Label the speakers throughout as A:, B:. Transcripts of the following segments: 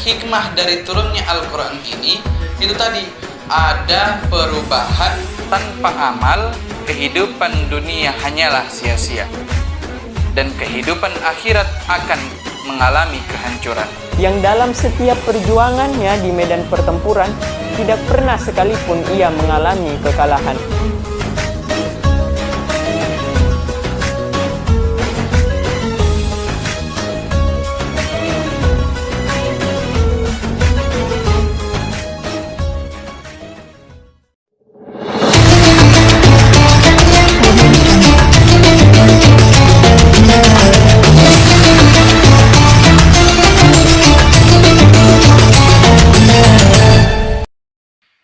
A: hikmah dari turunnya Al-Quran ini, itu tadi, ada perubahan. Tanpa amal, kehidupan dunia hanyalah sia-sia, dan kehidupan akhirat akan mengalami kehancuran.
B: Yang dalam setiap perjuangannya di medan pertempuran, tidak pernah sekalipun ia mengalami kekalahan.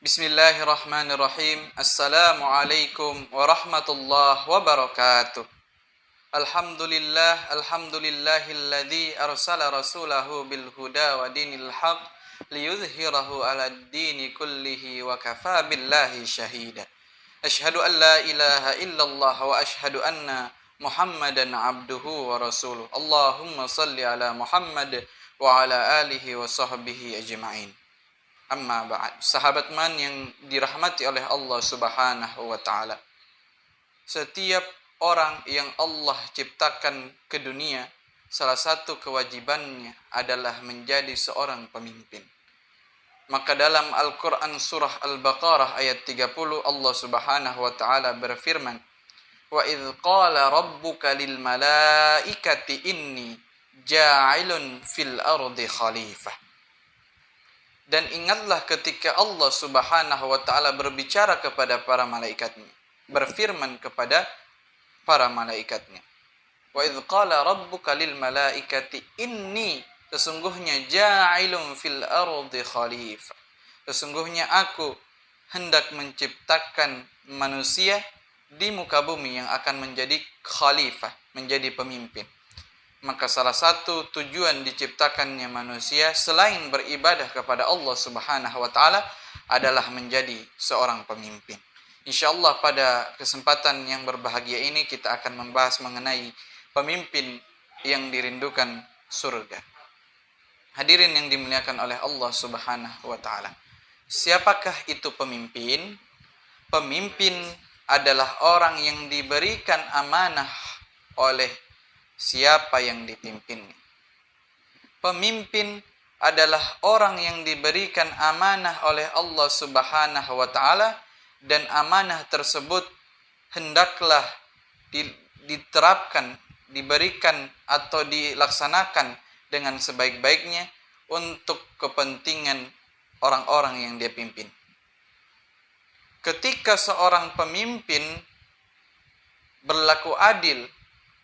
A: Bismillahirrahmanirrahim. Assalamualaikum warahmatullahi wabarakatuh. Alhamdulillahilladzi arsala rasulahu bil huda wa dinil haq liyudhhirahu 'alad dini kullihi wa kafa billahi syahida. Asyhadu an la ilaha illallah wa asyhadu anna Muhammadan abduhu wa rasuluh. Allahumma salli ala Muhammad wa ala alihi wa sahbihi ajma'in. Amma ba'd. Sahabat man yang dirahmati oleh Allah Subhanahu wa taala. Setiap orang yang Allah ciptakan ke dunia, salah satu kewajibannya adalah menjadi seorang pemimpin. Maka dalam Al-Qur'an surah Al-Baqarah ayat 30 Allah Subhanahu wa taala berfirman, "Wa idz qala rabbuka lil malaikati inni ja'ilun fil ardi khalifah." Dan ingatlah ketika Allah Subhanahu wa taala berbicara kepada para malaikatnya, berfirman kepada para malaikatnya. Wa idz qala rabbuka lil malaikati inni, sesungguhnya ja'ilun fil ardi khalifah. Sesungguhnya aku hendak menciptakan manusia di muka bumi yang akan menjadi khalifah, menjadi pemimpin. Maka salah satu tujuan diciptakannya manusia selain beribadah kepada Allah Subhanahu wa taala adalah menjadi seorang pemimpin. Insyaallah pada kesempatan yang berbahagia ini kita akan membahas mengenai pemimpin yang dirindukan surga. Hadirin yang dimuliakan oleh Allah Subhanahu wa taala. Siapakah itu pemimpin? Pemimpin adalah orang yang diberikan amanah oleh siapa yang dipimpinnya. Pemimpin adalah orang yang diberikan amanah oleh Allah Subhanahu wa taala, dan amanah tersebut hendaklah diterapkan, diberikan atau dilaksanakan dengan sebaik-baiknya untuk kepentingan orang-orang yang dia pimpin. Ketika seorang pemimpin berlaku adil,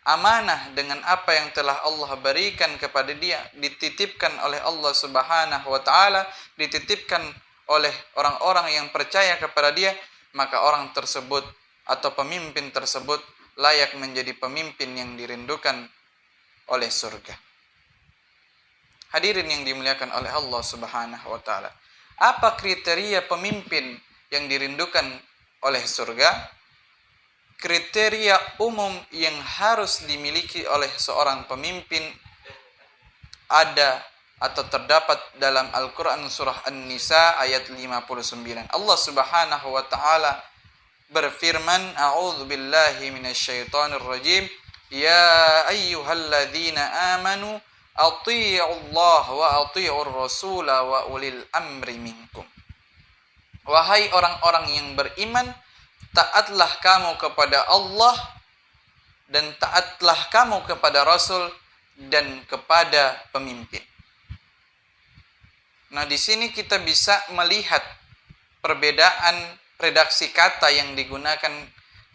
A: amanah dengan apa yang telah Allah berikan kepada dia, dititipkan oleh Allah Subhanahu wa taala, dititipkan oleh orang-orang yang percaya kepada dia, maka orang tersebut atau pemimpin tersebut layak menjadi pemimpin yang dirindukan oleh surga. Hadirin yang dimuliakan oleh Allah Subhanahu wa taala. Apa kriteria pemimpin yang dirindukan oleh surga? Kriteria umum yang harus dimiliki oleh seorang pemimpin ada atau terdapat dalam Al-Quran surah An-Nisa ayat 59. Allah Subhanahu wa ta'ala berfirman, A'udzu billahi minasyaitonir rajim, Ya ayyuhalladzina amanu athi'ullah wa athi'ur rasula wa ulil amri minkum. Wahai orang-orang yang beriman, taatlah kamu kepada Allah dan taatlah kamu kepada Rasul dan kepada pemimpin. Nah, di sini kita bisa melihat perbedaan redaksi kata yang digunakan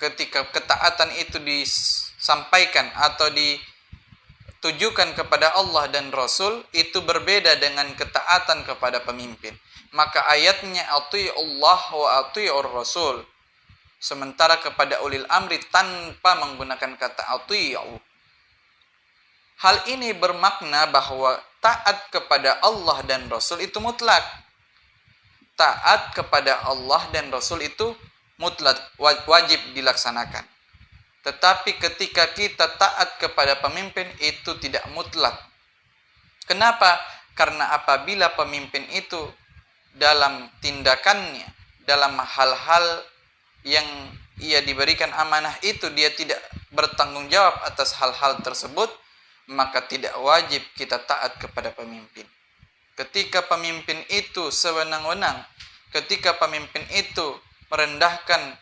A: ketika ketaatan itu disampaikan atau ditujukan kepada Allah dan Rasul, itu berbeda dengan ketaatan kepada pemimpin. Maka ayatnya athi'ullah wa athi'ur Rasul. Sementara kepada ulil amri tanpa menggunakan kata athi'u. Hal ini bermakna bahwa taat kepada Allah dan Rasul itu mutlak. Taat kepada Allah dan Rasul itu mutlak, wajib dilaksanakan. Tetapi ketika kita taat kepada pemimpin itu tidak mutlak. Kenapa? Karena apabila pemimpin itu dalam tindakannya, dalam hal-hal yang ia diberikan amanah itu, dia tidak bertanggung jawab atas hal-hal tersebut, maka tidak wajib kita taat kepada pemimpin. Ketika pemimpin itu sewenang-wenang, ketika pemimpin itu merendahkan,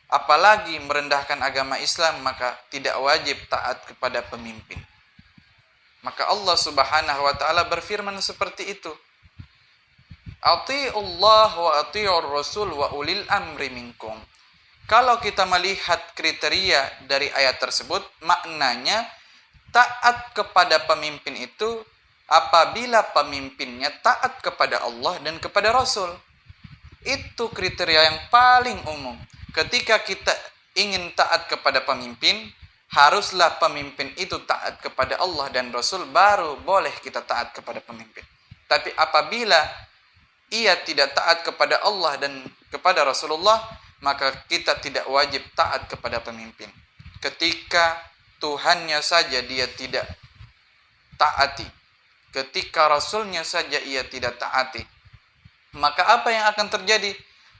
A: apalagi merendahkan agama Islam, maka tidak wajib taat kepada pemimpin. Maka Allah Subhanahu wa taala berfirman seperti itu. Ati'ullah wa ati'ur rasul wa ulil amri minkum. Kalau kita melihat kriteria dari ayat tersebut, maknanya taat kepada pemimpin itu apabila pemimpinnya taat kepada Allah dan kepada Rasul. Itu kriteria yang paling umum. Ketika kita ingin taat kepada pemimpin, haruslah pemimpin itu taat kepada Allah dan Rasul, baru boleh kita taat kepada pemimpin. Tapi apabila ia tidak taat kepada Allah dan kepada Rasulullah, maka kita tidak wajib taat kepada pemimpin. Ketika Tuhannya saja dia tidak taati, ketika Rasulnya saja ia tidak taati, maka apa yang akan terjadi?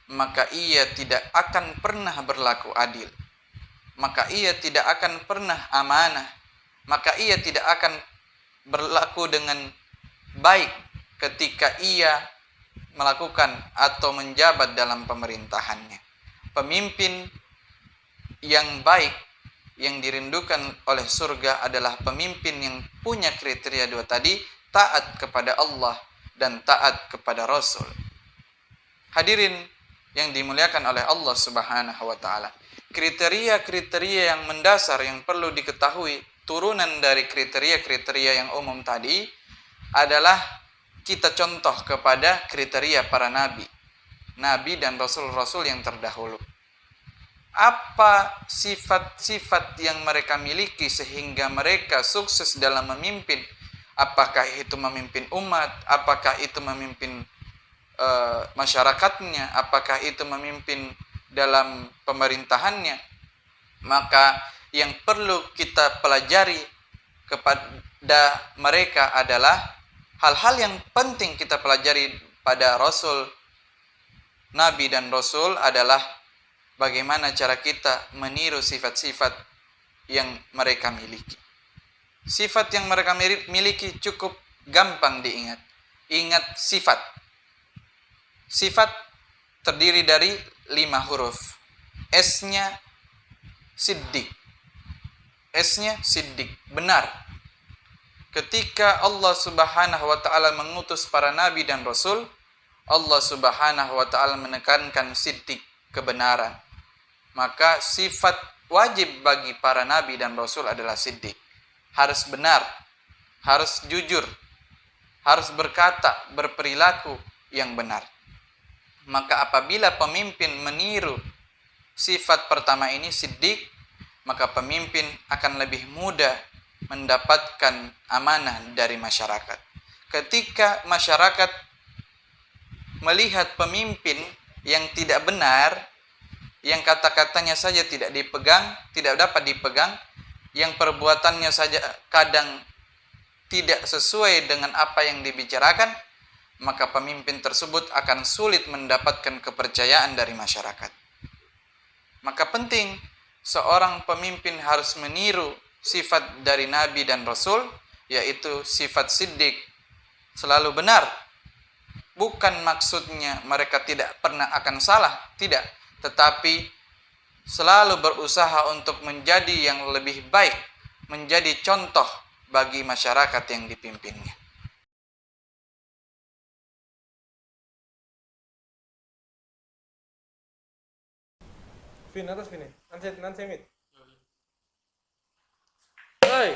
A: Maka ia tidak akan pernah berlaku adil, maka ia tidak akan pernah amanah, maka ia tidak akan berlaku dengan baik ketika ia melakukan atau menjabat dalam pemerintahannya. Pemimpin yang baik yang dirindukan oleh surga adalah pemimpin yang punya kriteria dua tadi, taat kepada Allah dan taat kepada Rasul. Hadirin yang dimuliakan oleh Allah Subhanahu wa taala, kriteria-kriteria yang mendasar yang perlu diketahui, turunan dari kriteria-kriteria yang umum tadi adalah kita contoh kepada kriteria para nabi dan rasul-rasul yang terdahulu. Apa sifat-sifat yang mereka miliki sehingga mereka sukses dalam memimpin? Apakah itu memimpin umat? Apakah itu memimpin masyarakatnya? Apakah itu memimpin dalam pemerintahannya? Maka yang perlu kita pelajari kepada mereka adalah hal-hal yang penting kita pelajari pada Rasul, Nabi dan Rasul adalah bagaimana cara kita meniru sifat-sifat yang mereka miliki. Sifat yang mereka miliki cukup gampang diingat. Ingat sifat. Sifat terdiri dari 5 huruf. S-nya siddiq. S-nya siddiq, benar. Ketika Allah Subhanahu wa taala mengutus para nabi dan rasul, Allah Subhanahu wa taala menekankan siddiq, kebenaran. Maka sifat wajib bagi para nabi dan rasul adalah siddiq. Harus benar, harus jujur, harus berkata, berperilaku yang benar. Maka apabila pemimpin meniru sifat pertama ini, siddiq, maka pemimpin akan lebih mudah mendapatkan amanah dari masyarakat. Ketika masyarakat melihat pemimpin yang tidak benar, yang kata-katanya saja tidak dapat dipegang, yang perbuatannya saja kadang tidak sesuai dengan apa yang dibicarakan, maka pemimpin tersebut akan sulit mendapatkan kepercayaan dari masyarakat. Maka penting seorang pemimpin harus meniru sifat dari Nabi dan Rasul, yaitu sifat siddiq, selalu benar. Bukan maksudnya mereka tidak pernah akan salah, tidak. Tetapi selalu berusaha untuk menjadi yang lebih baik, menjadi contoh bagi masyarakat yang dipimpinnya.
C: Vin, atas Vin. Nanti mit.
B: Hei,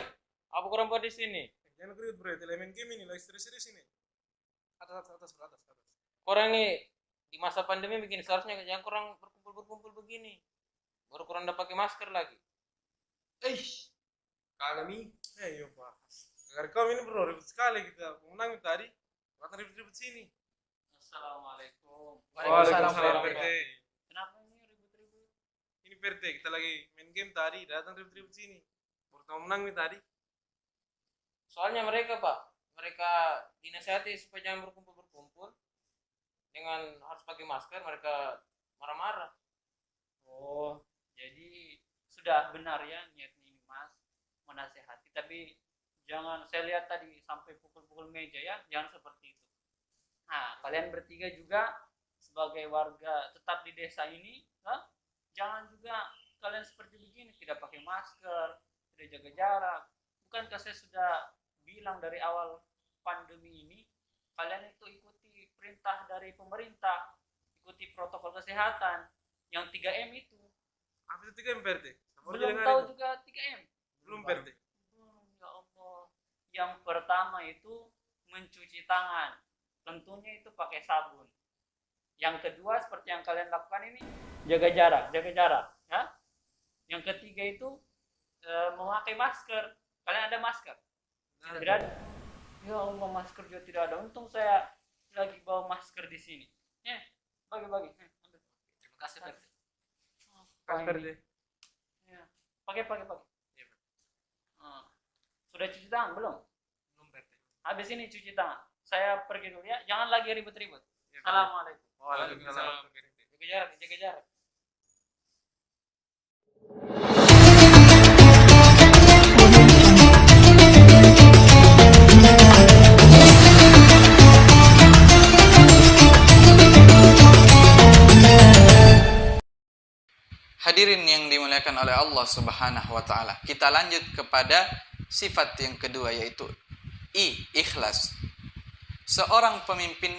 B: apa kurang buat di sini?
C: Jangan keribut bro, main game ini, lagi serius-serius ini. Atas.
B: Orang nih di masa pandemi begini seharusnya jangan kurang berkumpul begini. Baru kurang udah pakai masker lagi.
C: Kalau mi, yo pak. Agar kau ini bro, ribut sekali kita. Menang tadi, bahkan ribut-ribut sini.
B: Assalamualaikum.
C: Waalaikumsalam PT.
B: Kenapa ini ribut-ribut?
C: Ini PT, kita lagi main game tadi, datang ribut-ribut sini. Baru menang nih tadi.
B: Soalnya mereka pak mereka dinasihati supaya jangan berkumpul-berkumpul dengan harus pakai masker, mereka marah-marah.
D: Oh, jadi sudah benar ya niatnya ini Mas menasehati, tapi jangan, saya lihat tadi sampai pukul-pukul meja ya, jangan seperti itu. Nah, kalian bertiga juga sebagai warga tetap di desa ini, jangan juga kalian seperti begini, tidak pakai masker, tidak jaga jarak. Bukankah saya sudah bilang dari awal pandemi ini, kalian itu ikuti perintah dari pemerintah, ikuti protokol kesehatan yang 3M itu.
C: Apa itu 3M PRT?
D: Belum tahu juga 3M.
C: Belum PRT.
D: Ya Allah. Yang pertama itu mencuci tangan. Tentunya itu pakai sabun. Yang kedua seperti yang kalian lakukan ini, jaga jarak ya. Yang ketiga itu memakai masker. Kalian ada masker? Tidak ada. Ya Allah, masker juga tidak ada. Untung saya lagi bawa masker di sini. Ya, bagi-bagi. Ambil.
B: Terima kasih, Pak.
C: PRT.
D: Ya. Pakai.
C: Iya, Pak.
D: Sudah cuci tangan belum?
C: Belum PRT.
D: Habis ini cuci tangan. Saya pergi dulu ya. Jangan lagi ribut-ribut.
C: Iya, Pak.
D: Assalamualaikum.
C: Waalaikumsalam.
B: Jaga jarak.
A: Hadirin yang dimuliakan oleh Allah Subhanahu wa taala. Kita lanjut kepada sifat yang kedua, yaitu ikhlas. Seorang pemimpin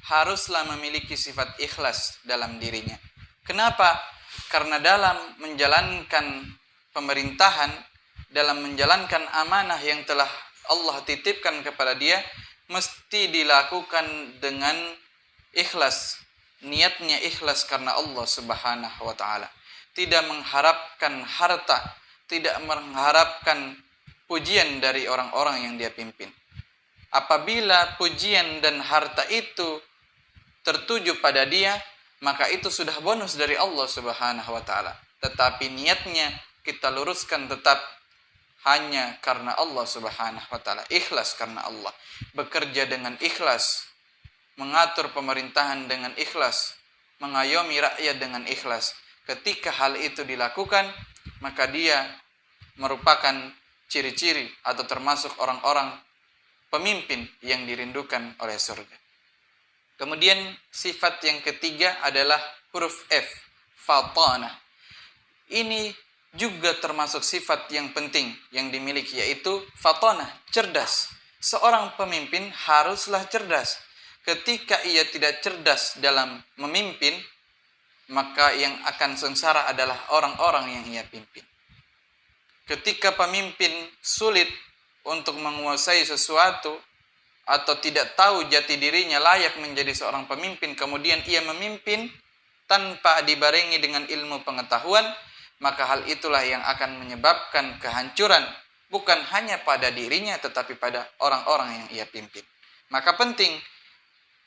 A: haruslah memiliki sifat ikhlas dalam dirinya. Kenapa? Karena dalam menjalankan pemerintahan, dalam menjalankan amanah yang telah Allah titipkan kepada dia, mesti dilakukan dengan ikhlas. Niatnya ikhlas karena Allah Subhanahu wa taala. Tidak mengharapkan harta, tidak mengharapkan pujian dari orang-orang yang dia pimpin. Apabila pujian dan harta itu tertuju pada dia, maka itu sudah bonus dari Allah Subhanahu wa taala. Tetapi niatnya kita luruskan tetap hanya karena Allah Subhanahu wa taala. Ikhlas karena Allah. Bekerja dengan ikhlas, mengatur pemerintahan dengan ikhlas, mengayomi rakyat dengan ikhlas. Ketika hal itu dilakukan, maka dia merupakan ciri-ciri atau termasuk orang-orang pemimpin yang dirindukan oleh surga. Kemudian sifat yang ketiga adalah huruf F, fatanah. Ini juga termasuk sifat yang penting yang dimiliki, yaitu fatanah, cerdas. Seorang pemimpin haruslah cerdas. Ketika ia tidak cerdas dalam memimpin, maka yang akan sengsara adalah orang-orang yang ia pimpin. Ketika pemimpin sulit untuk menguasai sesuatu atau tidak tahu jati dirinya layak menjadi seorang pemimpin, kemudian ia memimpin tanpa dibarengi dengan ilmu pengetahuan, maka hal itulah yang akan menyebabkan kehancuran bukan hanya pada dirinya tetapi pada orang-orang yang ia pimpin. Maka penting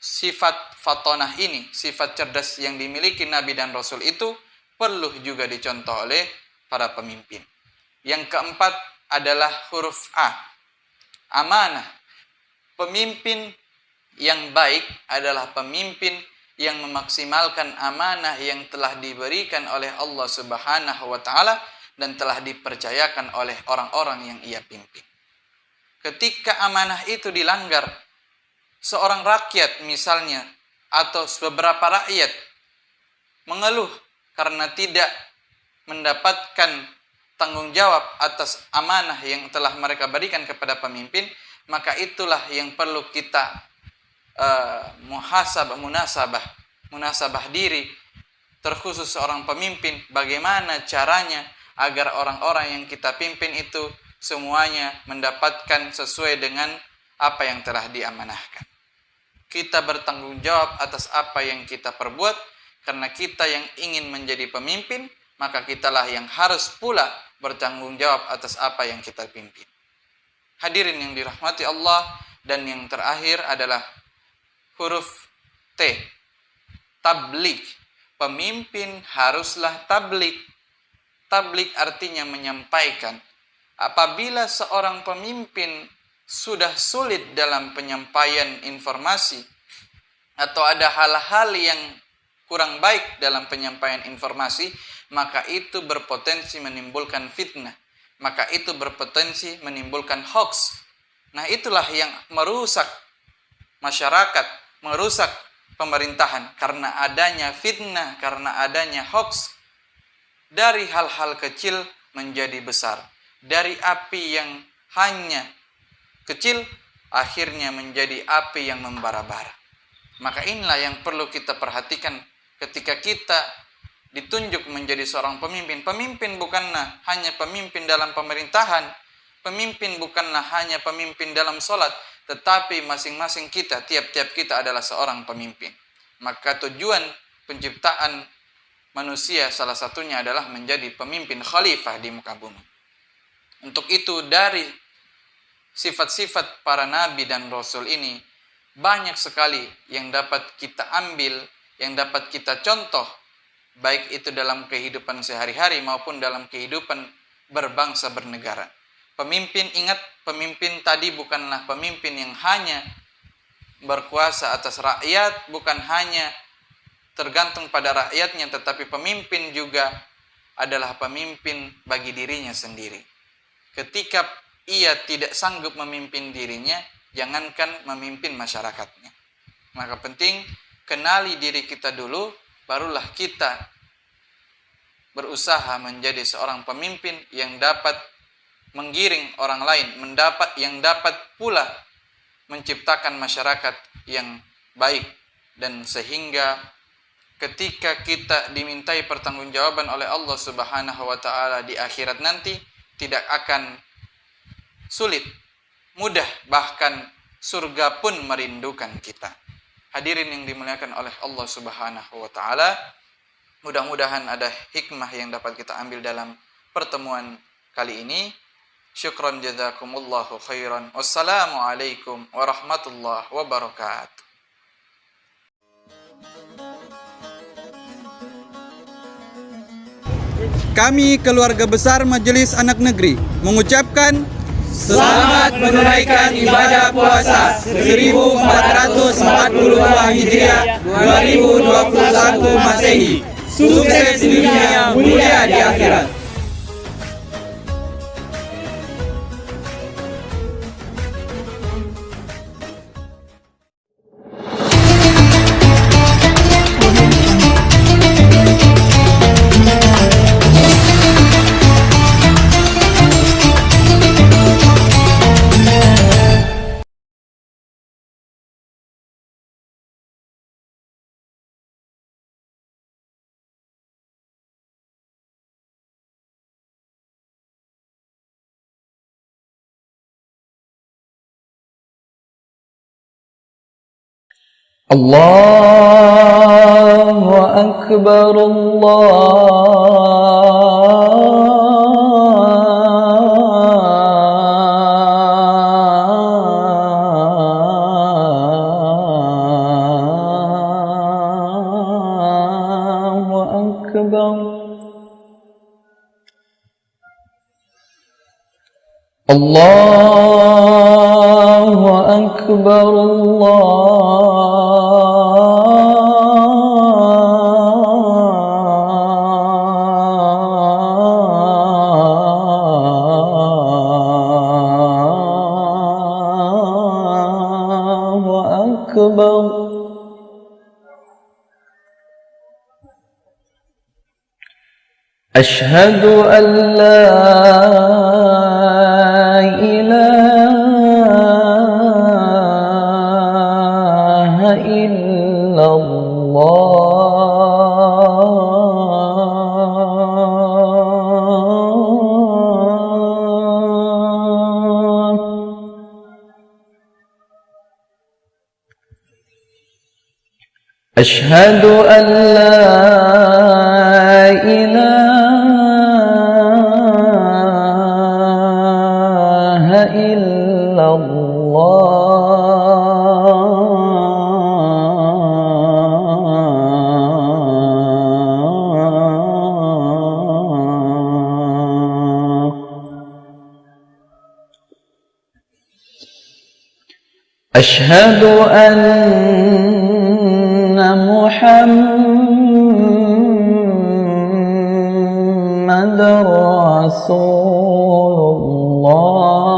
A: sifat fatonah ini, sifat cerdas yang dimiliki Nabi dan Rasul itu perlu juga dicontoh oleh para pemimpin. Yang keempat adalah huruf A, amanah. Pemimpin yang baik adalah pemimpin yang memaksimalkan amanah yang telah diberikan oleh Allah Subhanahu wa taala dan telah dipercayakan oleh orang-orang yang ia pimpin. Ketika amanah itu dilanggar, seorang rakyat misalnya atau beberapa rakyat mengeluh karena tidak mendapatkan tanggung jawab atas amanah yang telah mereka berikan kepada pemimpin, maka itulah yang perlu kita munasabah diri, terkhusus seorang pemimpin, bagaimana caranya agar orang-orang yang kita pimpin itu semuanya mendapatkan sesuai dengan apa yang telah diamanahkan. Kita bertanggung jawab atas apa yang kita perbuat, karena kita yang ingin menjadi pemimpin, maka kitalah yang harus pula bertanggung jawab atas apa yang kita pimpin. Hadirin yang dirahmati Allah, dan yang terakhir adalah huruf T, tabligh. Pemimpin haruslah tabligh. Tabligh artinya menyampaikan. Apabila seorang pemimpin sudah sulit dalam penyampaian informasi atau ada hal-hal yang kurang baik dalam penyampaian informasi, maka itu berpotensi menimbulkan fitnah, maka itu berpotensi menimbulkan hoax. Nah, itulah yang merusak masyarakat, merusak pemerintahan karena adanya fitnah, karena adanya hoax. Dari hal-hal kecil menjadi besar, dari api yang hanya kecil akhirnya menjadi api yang membara-bara. Maka inilah yang perlu kita perhatikan ketika kita ditunjuk menjadi seorang pemimpin. Pemimpin bukanlah hanya pemimpin dalam pemerintahan, pemimpin bukanlah hanya pemimpin dalam sholat, tetapi masing-masing kita, tiap-tiap kita adalah seorang pemimpin. Maka tujuan penciptaan manusia salah satunya adalah menjadi pemimpin khalifah di muka bumi. Untuk itu dari sifat-sifat para nabi dan rasul ini banyak sekali yang dapat kita ambil, yang dapat kita contoh, baik itu dalam kehidupan sehari-hari maupun dalam kehidupan berbangsa bernegara. Pemimpin, ingat, pemimpin tadi bukanlah pemimpin yang hanya berkuasa atas rakyat, bukan hanya tergantung pada rakyatnya, tetapi pemimpin juga adalah pemimpin bagi dirinya sendiri. Ketika ia tidak sanggup memimpin dirinya, jangankan memimpin masyarakatnya. Maka penting kenali diri kita dulu, barulah kita berusaha menjadi seorang pemimpin yang dapat menggiring orang lain, yang dapat pula menciptakan masyarakat yang baik, dan sehingga ketika kita dimintai pertanggungjawaban oleh Allah Subhanahu wa taala di akhirat nanti tidak akan sulit, mudah, bahkan surga pun merindukan kita. Hadirin yang dimuliakan oleh Allah Subhanahu wa taala, mudah-mudahan ada hikmah yang dapat kita ambil dalam pertemuan kali ini. Syukran jazakumullahu khairan. Wassalamualaikum warahmatullahi wabarakatuh.
E: Kami keluarga besar Majelis Anak Negeri mengucapkan
F: selamat menunaikan ibadah puasa 1442 Hijriah 2021 Masehi. Sukses di dunia, mulia di akhirat.
G: Allahu Akbar, Allahu Akbar. Allahu Akbar, Allahu Akbar. Ashhadu an la ilaha illallah. Ashhadu an la ilaha illallah. أشهد أن محمد رسول الله.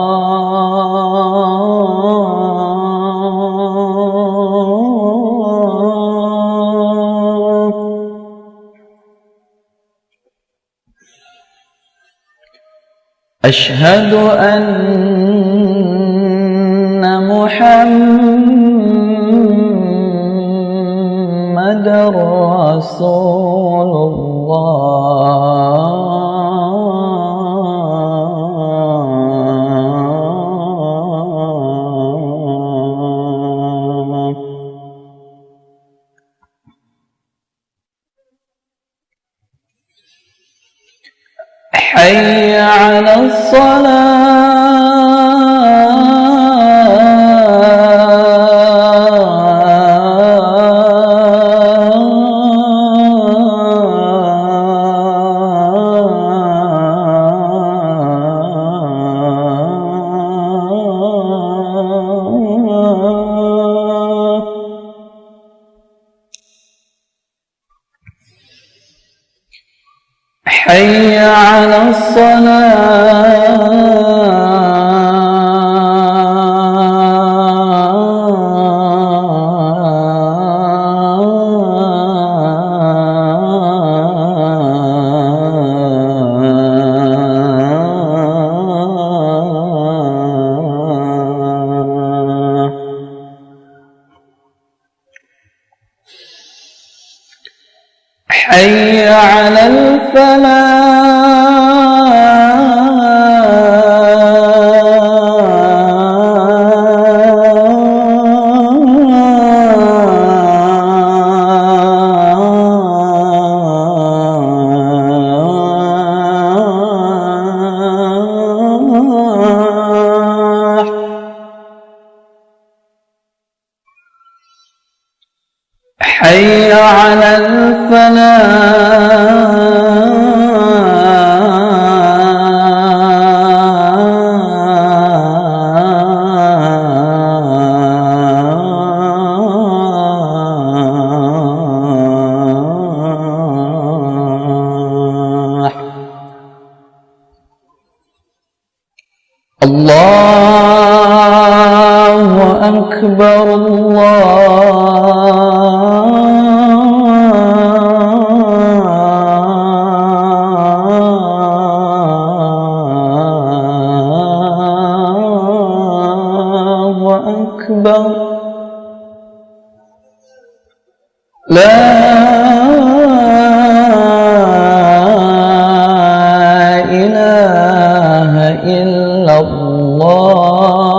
G: أشهد أن محمد رسول الله. حي على الصلاة. حي على الصلاة. حي على الفلاح. حي على الفلاح. الله أكبر الله أكبر. لا إله إلا الله.